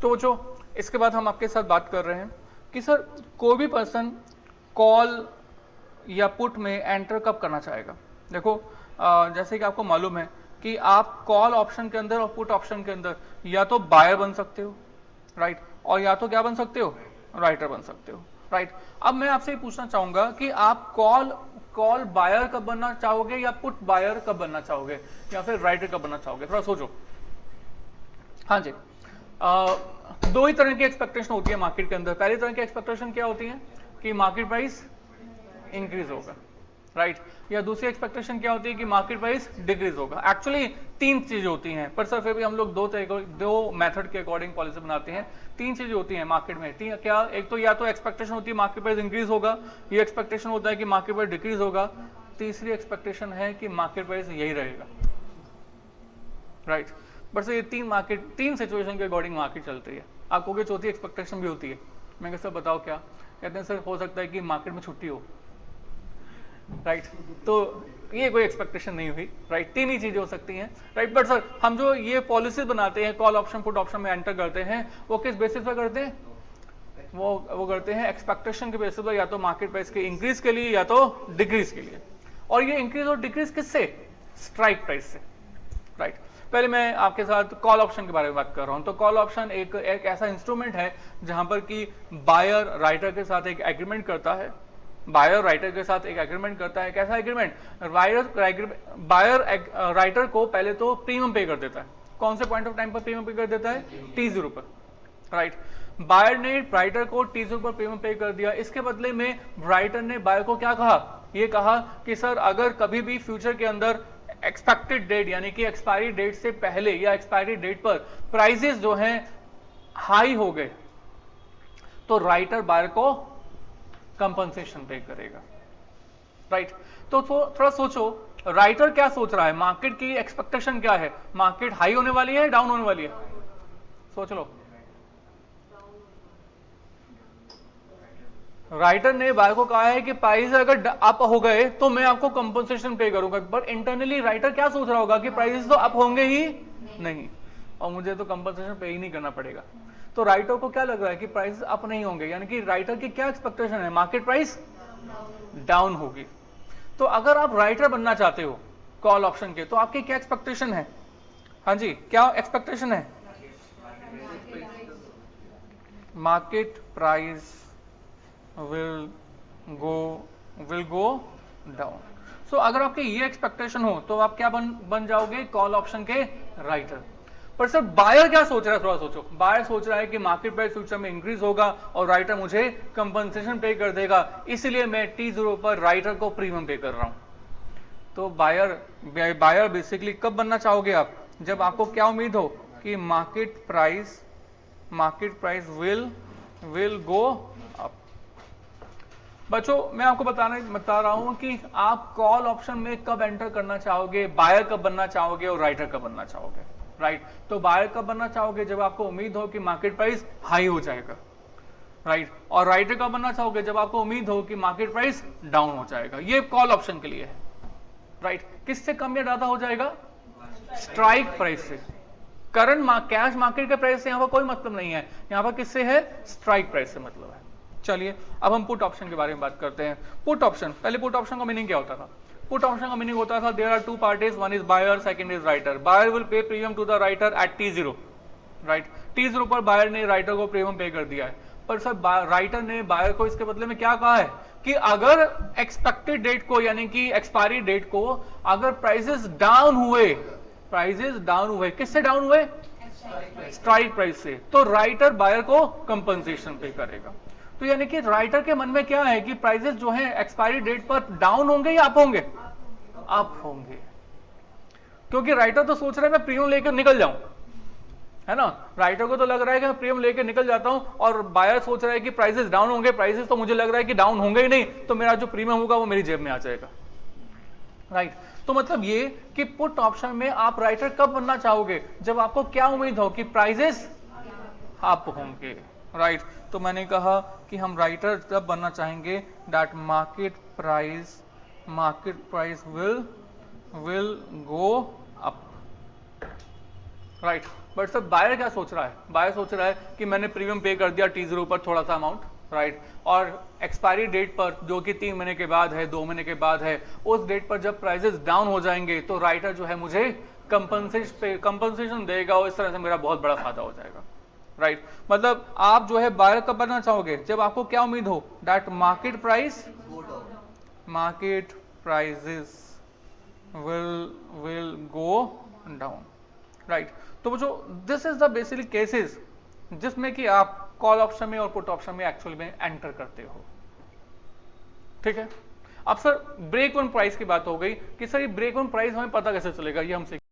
तो जो इसके बाद हम आपके साथ बात कर रहे हैं कि सर कोई भी पर्सन कॉल या पुट में एंटर कब करना चाहेगा। देखो जैसे कि आपको मालूम है कि आप कॉल ऑप्शन के अंदर और पुट ऑप्शन के अंदर या तो बायर बन सकते हो, राइट, और या तो क्या बन सकते हो, राइटर बन सकते हो, राइट। अब मैं आपसे ये पूछना चाहूंगा कि आप कॉल बायर कब बनना चाहोगे या पुट बायर कब बनना चाहोगे या फिर राइटर कब बनना चाहोगे, थोड़ा सोचो। हाँ जी, दो ही तरह की एक्सपेक्टेशन होती है मार्केट के अंदर। पहली तरह की एक्सपेक्टेशन क्या होती है कि मार्केट प्राइस इंक्रीज होगा, राइट, या दूसरी एक्सपेक्टेशन क्या होती है कि मार्केट प्राइस डिक्रीज होगा। एक्चुअली तीन चीजें होती हैं, पर सर फिर भी हम लोग दो मेथड के अकॉर्डिंग पॉलिसी बनाते हैं। तीन चीजें होती हैं मार्केट में, क्या, एक तो या तो एक्सपेक्टेशन होती है मार्केट प्राइस इंक्रीज होगा, ये एक्सपेक्टेशन होता है कि मार्केट प्राइस डिक्रीज होगा, तीसरी एक्सपेक्टेशन है कि मार्केट प्राइस यही रहेगा, राइट। बट ये तीन सिचुएशन के अकॉर्डिंग मार्केट चलती है। आपको की चौथी एक्सपेक्टेशन भी होती है। मैं सर बताओ क्या कहते हैं, सर हो सकता है कि मार्केट में छुट्टी हो, राइट, तो ये कोई एक्सपेक्टेशन नहीं हुई, राइट, तीन ही चीजें हो सकती हैं, राइट। बट सर हम जो ये पॉलिसीज बनाते हैं, कॉल ऑप्शन पुट ऑप्शन में एंटर करते हैं, वो किस बेसिस पर करते हैं, वो करते हैं एक्सपेक्टेशन के बेसिस पर, या तो मार्केट प्राइस के इंक्रीज के लिए या तो डिक्रीज के लिए। और ये इंक्रीज और डिक्रीज किससे, स्ट्राइक प्राइस से, राइट। पहले मैं आपके साथ कॉल ऑप्शन के बारे में बात कर रहा हूं। तो कॉल ऑप्शन एक ऐसा इंस्ट्रूमेंट है जहां पर कि बायर राइटर के साथ एक एग्रीमेंट करता है, बायर राइटर के साथ एक एग्रीमेंट करता है। कैसा एग्रीमेंट, बायर राइटर को पहले तो प्रीमियम पे कर देता है। कौन से पॉइंट ऑफ टाइम पर प्रीमियम पे कर देता है, T0 पर, राइट। बायर ने राइटर को T0 पर प्रीमियम पे कर दिया। इसके बदले में राइटर ने बायर को क्या कहा, ये कहा कि सर अगर कभी भी फ्यूचर के अंदर एक्सपेक्टेड डेट यानी कि एक्सपायरी डेट से पहले या एक्सपायरी डेट पर प्राइसेस जो हैं हाई हो गए तो राइटर बायर को कंपनसेशन पे करेगा, राइट। तो थोड़ा सोचो, राइटर क्या सोच रहा है, मार्केट की एक्सपेक्टेशन क्या है, मार्केट हाई होने वाली है डाउन होने वाली है, सोच लो। राइटर ने बायर को कहा है कि प्राइस अगर अप हो गए तो मैं आपको कंपनसेशन पे करूंगा, बट इंटरनली राइटर क्या सोच रहा होगा कि प्राइसेस तो अप होंगे ही नहीं और मुझे तो कंपनसेशन पे ही नहीं करना पड़ेगा। तो राइटर को क्या लग रहा है कि प्राइसेस अप नहीं होंगे, यानी कि राइटर की क्या एक्सपेक्टेशन है, मार्केट प्राइस डाउन होगी। तो अगर आप राइटर बनना चाहते हो कॉल ऑप्शन के, तो आपकी क्या एक्सपेक्टेशन है, हाँ जी क्या एक्सपेक्टेशन है, market price will go down। सो अगर आपके ये एक्सपेक्टेशन हो तो आप क्या बन जाओगे, कॉल ऑप्शन के राइटर। पर सर बायर क्या सोच रहा है, थोड़ा सोचो। बायर सोच रहा है कि मार्केट प्राइस फ्यूचर में इंक्रीज होगा और राइटर मुझे कंपनसेशन पे कर देगा, इसलिए मैं T0 पर राइटर को प्रीमियम पे कर रहा हूं। तो बायर बेसिकली कब बनना चाहोगे आप, जब आपको क्या उम्मीद हो कि market price will go up. बच्चों मैं आपको बता रहा हूं कि आप कॉल ऑप्शन में कब एंटर करना चाहोगे, बायर कब बनना चाहोगे और राइटर कब बनना चाहोगे, राइट। तो बायर कब बनना चाहोगे, जब आपको उम्मीद हो कि मार्केट प्राइस हाई हो जाएगा, राइट। और राइटर कब बनना चाहोगे, जब आपको उम्मीद हो कि मार्केट प्राइस डाउन हो जाएगा। ये कॉल ऑप्शन के लिए है, राइट। किससे कम या ज्यादा हो जाएगा, स्ट्राइक प्राइस से। करंट कैश मार्केट के प्राइस से यहां पर कोई मतलब नहीं है, यहां पर किससे है, स्ट्राइक प्राइस से मतलब है। चलिए अब हम पुट ऑप्शन के बारे में बात करते हैं। पुट ऑप्शन, पहले पुट ऑप्शन का मीनिंग क्या होता था, पुट ऑप्शन का मीनिंग होता था there are two parties, one is buyer second is writer. Buyer will pay premium to the writer at T0, राइट। T0 पर बायर ने राइटर को प्रीमियम पे कर दिया है। पर सर राइटर ने बायर को इसके बदले में क्या कहा है कि अगर एक्सपेक्टेड डेट को यानी कि एक्सपायरी डेट को अगर प्राइसेस डाउन हुए, किससे डाउन हुए, स्ट्राइक प्राइस से, तो राइटर बायर को कंपनसेशन पे करेगा। तो यानी कि राइटर के मन में क्या है कि प्राइसेस जो हैं एक्सपायरी डेट पर डाउन होंगे या अप होंगे, अप होंगे, क्योंकि राइटर तो सोच रहा है मैं प्रीमियम लेकर निकल जाऊं, है ना। राइटर को तो लग रहा है कि मैं प्रीमियम लेकर निकल जाता हूं और बायर सोच रहा है कि प्राइसेस डाउन होंगे, प्राइसेस तो मुझे लग रहा है कि डाउन होंगे ही नहीं, तो मेरा जो प्रीमियम होगा वो मेरी जेब में आ जाएगा, राइट। तो मतलब ये कि पुट ऑप्शन में आप राइटर कब बनना चाहोगे, जब आपको क्या उम्मीद हो कि प्राइसेस अप होंगे, राइट। तो मैंने कहा कि हम राइटर तब बनना चाहेंगे that market price will go up, right, but sir buyer क्या सोच रहा है, बायर सोच रहा है कि मैंने प्रीमियम पे कर दिया T0 पर थोड़ा सा अमाउंट, राइट, और एक्सपायरी डेट पर जो कि 3 महीने के बाद है, 2 महीने के बाद है, उस डेट पर जब प्राइसेस डाउन हो जाएंगे तो राइटर जो है मुझे कंपनसेशन देगा और इस तरह से मेरा बहुत बड़ा फायदा हो जाएगा, राइट। मतलब आप जो है बायर कब बनना चाहोगे, जब आपको क्या उम्मीद हो, that market prices will go down, right. तो जो this is the basically cases जिसमें कि आप कॉल ऑप्शन में और पुट ऑप्शन में एक्चुअल में एंटर करते हो, ठीक है। अब सर ब्रेक वन प्राइस की बात हो गई कि सर ये ब्रेक वन प्राइस हमें पता कैसे चलेगा, ये हमसे